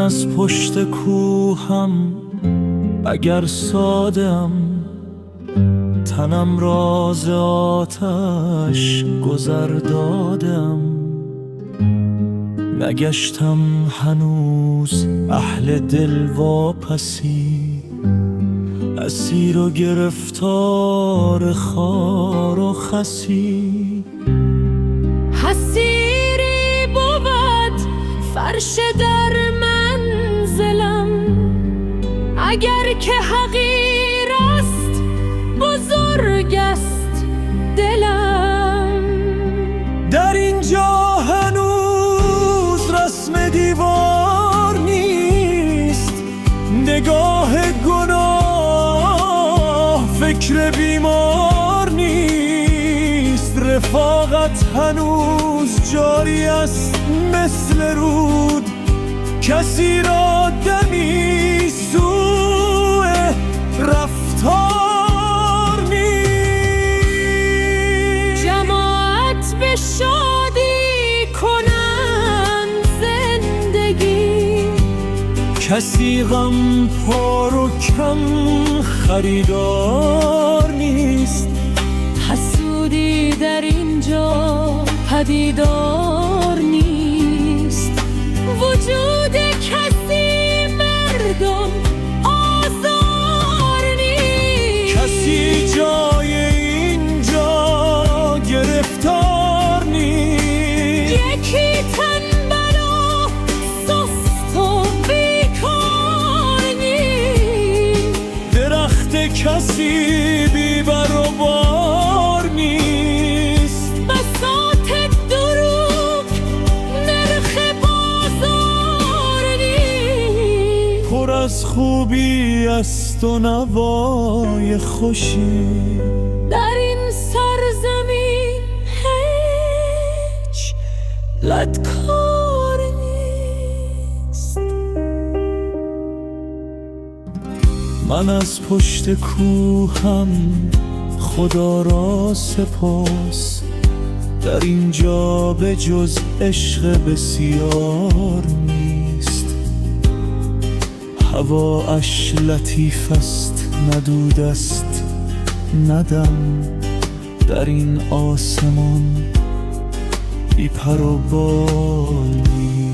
از پشت کوهم اگر سادم، تنم راز آتش گذر دادم. نگشتم هنوز اهل دل واپسی، اسیر و گرفتار خار و خسی. حسیری بود فرش در منزلم، اگر که حقیر است بزرگ است دلم. در اینجا هنوز رسم دیوار نیست، نگاه گناه فکر بیمار نیست. رفاقت هنوز جاری است مثل رود، کسی را دمی سوء رفتار نیست. جماعت به شادی کنند زندگی، کسی غم پار و کم خریدار نیست. حسودی در اینجا پدیدار نیست. وجود کسی مردم آزار نیست. کسی جای اینجا گرفتار نیست. یکی تنبل و سست و بیکار نیست. درخت کسی بی بر و بار نیست. بساط دروغ نرخ بازار نیست. پر از خوبی است و نوای خوشی، در این سرزمین هیچ لطکار نیست. من از پشت کوهم خدا را سپاس، در اینجا به جز عشق بسیار نیست. هواش لطیف است ندود است ندم، در این آسمان بی پر و بال نیست.